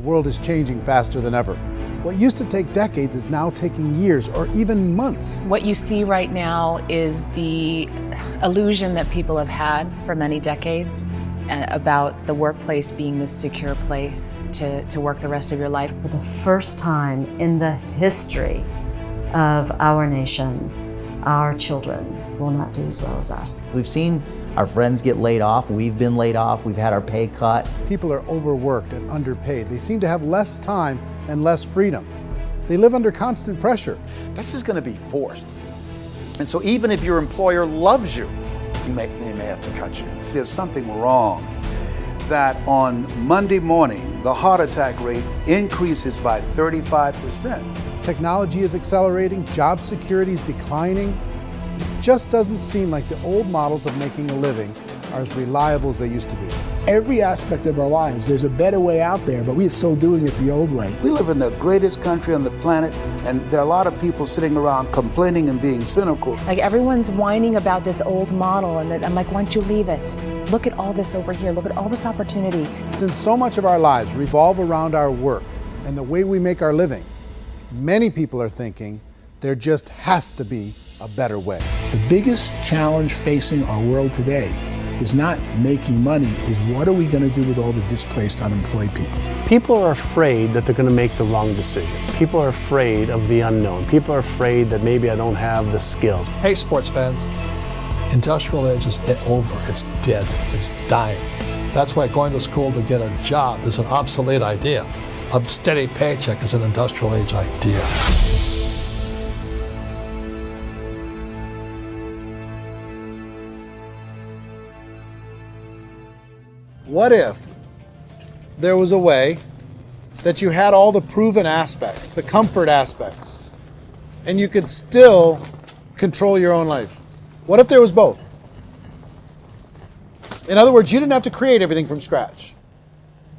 world is changing faster than ever. What used to take decades is now taking years or even months. What you see right now is the illusion that people have had for many decades about the workplace being this secure place to work the rest of your life. For the first time in the history of our nation, our children will not do as well as us. We've seen our friends get laid off, we've been laid off, we've had our pay cut. People are overworked and underpaid. They seem to have less time and less freedom. They live under constant pressure. This is going to be forced. And so even if your employer loves you, they may have to cut you. There's something wrong that on Monday morning, the heart attack rate increases by 35%. Technology is accelerating, job security is declining. It just doesn't seem like the old models of making a living are as reliable as they used to be. Every aspect of our lives, there's a better way out there, but we're still doing it the old way. We live in the greatest country on the planet, and there are a lot of people sitting around complaining and being cynical. Like everyone's whining about this old model, and I'm like, why don't you leave it? Look at all this over here. Look at all this opportunity. Since so much of our lives revolve around our work and the way we make our living, many people are thinking there just has to be a better way. The biggest challenge facing our world today is not making money, is what are we going to do with all the displaced, unemployed people? People are afraid that they're going to make the wrong decision. People are afraid of the unknown. People are afraid that maybe I don't have the skills. Hey, sports fans, industrial age is over. It's dead. It's dying. That's why going to school to get a job is an obsolete idea. A steady paycheck is an industrial age idea. What if there was a way that you had all the proven aspects, the comfort aspects, and you could still control your own life? What if there was both? In other words, you didn't have to create everything from scratch.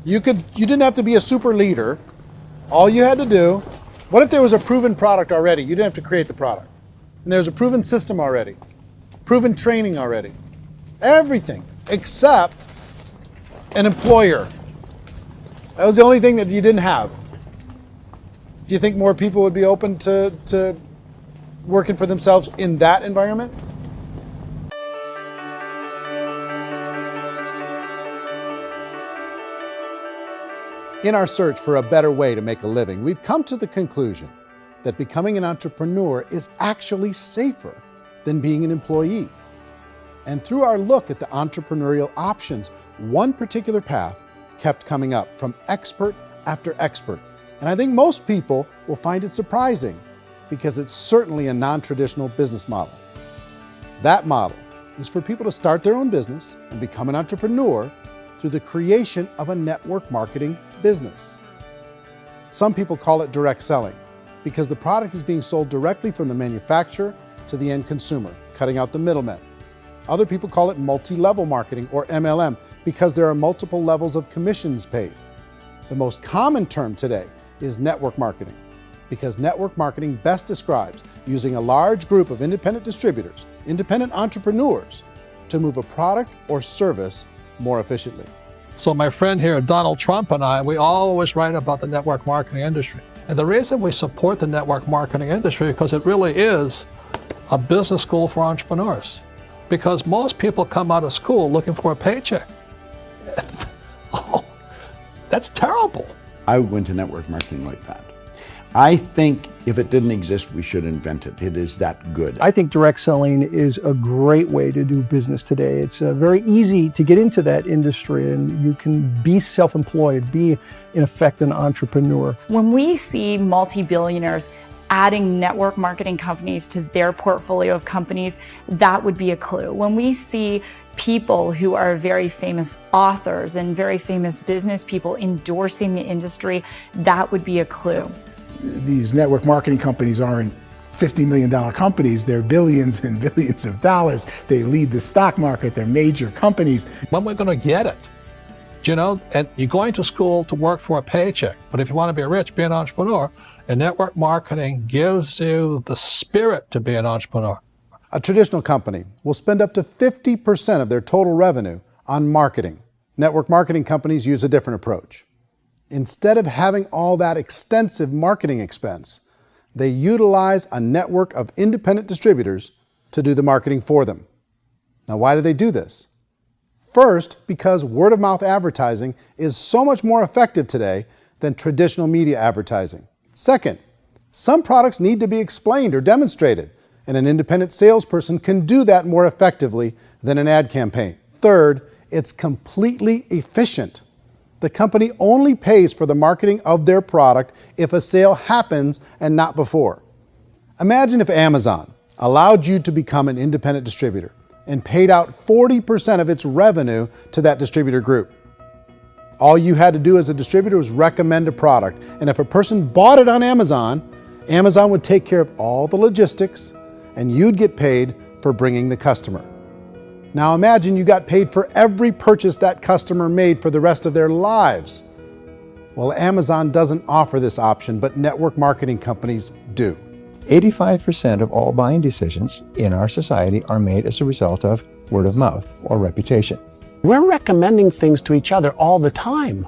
You didn't have to be a super leader. All you had to do, what if there was a proven product already? You didn't have to create the product. And there's a proven system already, proven training already. Everything except an employer. That was the only thing that you didn't have. Do you think more people would be open to working for themselves in that environment? In our search for a better way to make a living, we've come to the conclusion that becoming an entrepreneur is actually safer than being an employee. And through our look at the entrepreneurial options, one particular path kept coming up from expert after expert. And I think most people will find it surprising because it's certainly a non-traditional business model. That model is for people to start their own business and become an entrepreneur through the creation of a network marketing business. Some people call it direct selling because the product is being sold directly from the manufacturer to the end consumer, cutting out the middlemen. Other people call it multi-level marketing, or MLM, because there are multiple levels of commissions paid. The most common term today is network marketing, because network marketing best describes using a large group of independent distributors, independent entrepreneurs, to move a product or service more efficiently. So my friend here, Donald Trump, and I, we always write about the network marketing industry. And the reason we support the network marketing industry is because it really is a business school for entrepreneurs. Because most people come out of school looking for a paycheck. Oh, that's terrible. I went to network marketing like that. I think if it didn't exist, we should invent it. It is that good. I think direct selling is a great way to do business today. It's very easy to get into that industry, and you can be self-employed, be in effect an entrepreneur. When we see multi-billionaires adding network marketing companies to their portfolio of companies, that would be a clue. When we see people who are very famous authors and very famous business people endorsing the industry, that would be a clue. These network marketing companies aren't $50 million companies, they're billions and billions of dollars. They lead the stock market, they're major companies. When we're going to get it? You know, and you're going to school to work for a paycheck, but if you want to be rich, be an entrepreneur, and network marketing gives you the spirit to be an entrepreneur. A traditional company will spend up to 50% of their total revenue on marketing. Network marketing companies use a different approach. Instead of having all that extensive marketing expense, they utilize a network of independent distributors to do the marketing for them. Now, why do they do this? First, because word-of-mouth advertising is so much more effective today than traditional media advertising. Second, some products need to be explained or demonstrated, and an independent salesperson can do that more effectively than an ad campaign. Third, it's completely efficient. The company only pays for the marketing of their product if a sale happens and not before. Imagine if Amazon allowed you to become an independent distributor and paid out 40% of its revenue to that distributor group. All you had to do as a distributor was recommend a product, and if a person bought it on Amazon, Amazon would take care of all the logistics, and you'd get paid for bringing the customer. Now imagine you got paid for every purchase that customer made for the rest of their lives. Well, Amazon doesn't offer this option, but network marketing companies do. 85% of all buying decisions in our society are made as a result of word of mouth or reputation. We're recommending things to each other all the time.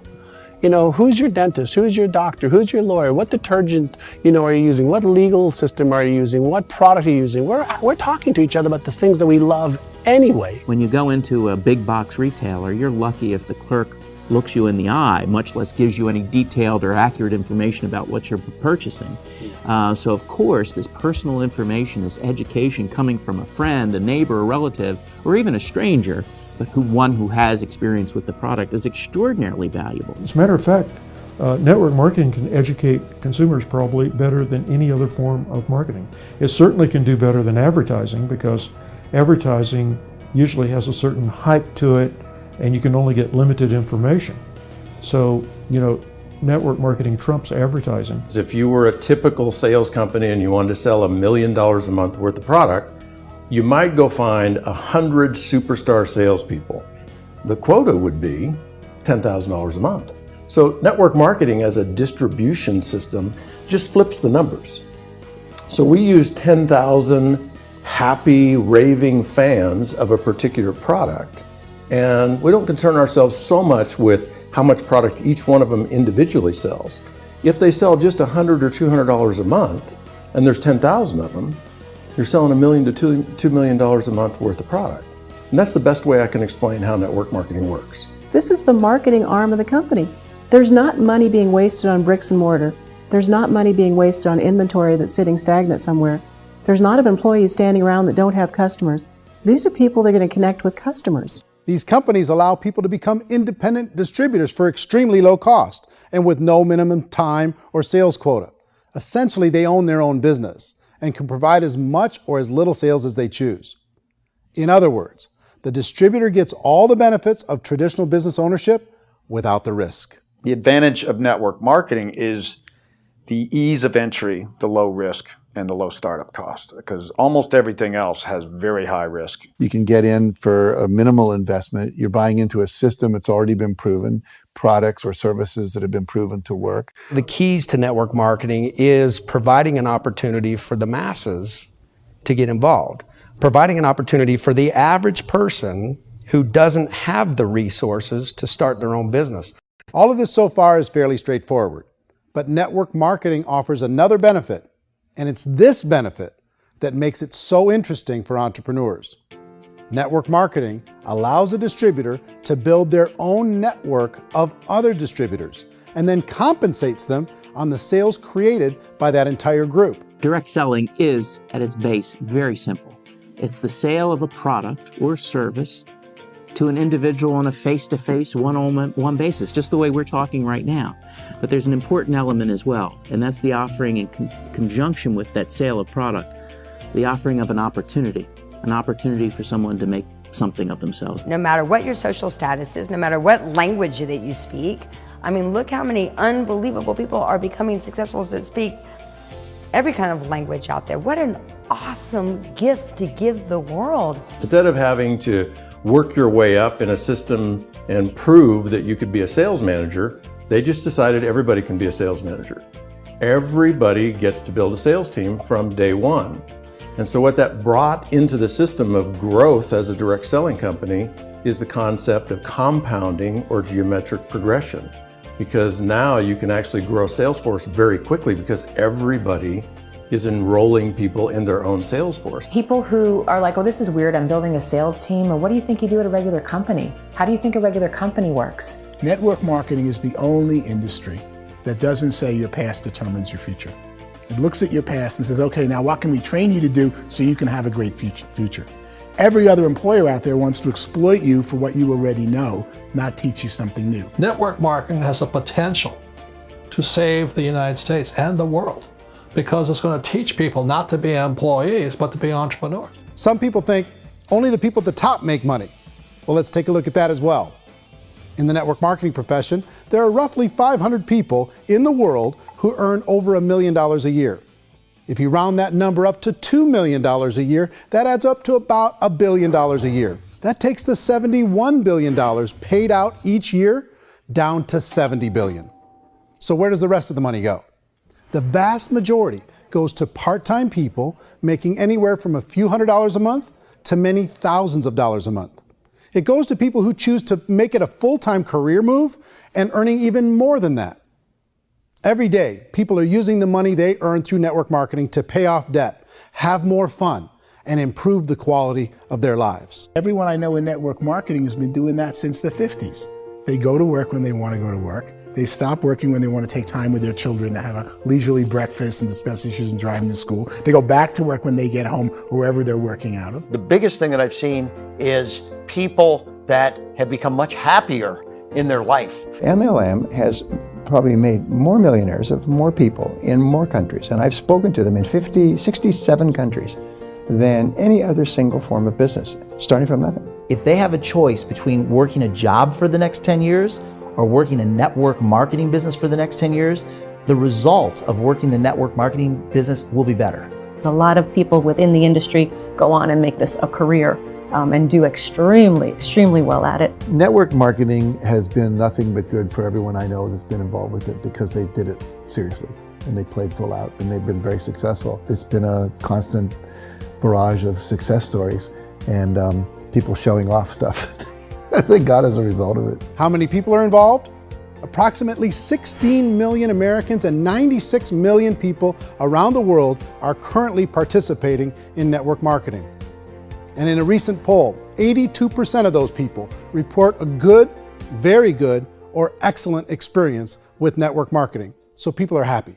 You know, who's your dentist? Who's your doctor? Who's your lawyer? What detergent, are you using? What legal system are you using? What product are you using? We're talking to each other about the things that we love anyway. When you go into a big box retailer, you're lucky if the clerk looks you in the eye, much less gives you any detailed or accurate information about what you're purchasing. So of course, this personal information, this education coming from a friend, a neighbor, a relative, or even a stranger, but one who has experience with the product is extraordinarily valuable. As a matter of fact, network marketing can educate consumers probably better than any other form of marketing. It certainly can do better than advertising, because advertising usually has a certain hype to it and you can only get limited information. So, network marketing trumps advertising. If you were a typical sales company and you wanted to sell $1 million a month worth of product, you might go find 100 superstar salespeople. The quota would be $10,000 a month. So network marketing as a distribution system just flips the numbers. So we use 10,000 happy, raving fans of a particular product, and we don't concern ourselves so much with how much product each one of them individually sells. If they sell just $100 or $200 a month, and there's 10,000 of them, you're selling $1 million to $2 million a month worth of product. And that's the best way I can explain how network marketing works. This is the marketing arm of the company. There's not money being wasted on bricks and mortar. There's not money being wasted on inventory that's sitting stagnant somewhere. There's not of employees standing around that don't have customers. These are people that are going to connect with customers. These companies allow people to become independent distributors for extremely low cost and with no minimum time or sales quota. Essentially, they own their own business and can provide as much or as little sales as they choose. In other words, the distributor gets all the benefits of traditional business ownership without the risk. The advantage of network marketing is the ease of entry, the low risk, and the low startup cost, because almost everything else has very high risk. You can get in for a minimal investment. You're buying into a system that's already been proven, products or services that have been proven to work. The keys to network marketing is providing an opportunity for the masses to get involved, providing an opportunity for the average person who doesn't have the resources to start their own business. All of this so far is fairly straightforward, but network marketing offers another benefit, and it's this benefit that makes it so interesting for entrepreneurs. Network marketing allows a distributor to build their own network of other distributors and then compensates them on the sales created by that entire group. Direct selling is, at its base, very simple. It's the sale of a product or service to an individual on a face-to-face, one-on-one basis, just the way we're talking right now. But there's an important element as well, and that's the offering in conjunction with that sale of product, the offering of an opportunity for someone to make something of themselves. No matter what your social status is, no matter what language that you speak, I mean, look how many unbelievable people are becoming successful that speak every kind of language out there. What an awesome gift to give the world. Instead of having to work your way up in a system and prove that you could be a sales manager, they just decided everybody can be a sales manager. Everybody gets to build a sales team from day one. And so what that brought into the system of growth as a direct selling company is the concept of compounding or geometric progression. because now you can actually grow a sales force very quickly because everybody is enrolling people in their own sales force. People who are like, oh, this is weird, I'm building a sales team, or what do you think you do at a regular company? How do you think a regular company works? Network marketing is the only industry that doesn't say your past determines your future. It looks at your past and says, okay, now what can we train you to do so you can have a great future? Every other employer out there wants to exploit you for what you already know, not teach you something new. Network marketing has the potential to save the United States and the world because it's going to teach people not to be employees, but to be entrepreneurs. Some people think only the people at the top make money. Well, let's take a look at that as well. In the network marketing profession, there are roughly 500 people in the world who earn over $1 million a year. If you round that number up to $2 million a year, that adds up to about $1 billion a year. That takes the $71 billion paid out each year down to $70 billion. So where does the rest of the money go? The vast majority goes to part-time people making anywhere from a few $100s a month to many thousands of dollars a month. It goes to people who choose to make it a full-time career move and earning even more than that. Every day, people are using the money they earn through network marketing to pay off debt, have more fun, and improve the quality of their lives. Everyone I know in network marketing has been doing that since the 50s. They go to work when they want to go to work. They stop working when they want to take time with their children to have a leisurely breakfast and discuss issues and driving to school. They go back to work when they get home, wherever they're working out of. The biggest thing that I've seen is people that have become much happier in their life. MLM has probably made more millionaires of more people in more countries, and I've spoken to them in 67 countries, than any other single form of business, starting from nothing. If they have a choice between working a job for the next 10 years or working a network marketing business for the next 10 years, the result of working the network marketing business will be better. A lot of people within the industry go on and make this a career and do extremely well at it. Network marketing has been nothing but good for everyone I know that's been involved with it because they did it seriously and they played full out and they've been very successful. It's been a constant barrage of success stories and people showing off stuff that they got as a result of it. How many people are involved? Approximately 16 million Americans and 96 million people around the world are currently participating in network marketing. And in a recent poll, 82% of those people report a good, very good, or excellent experience with network marketing. So people are happy.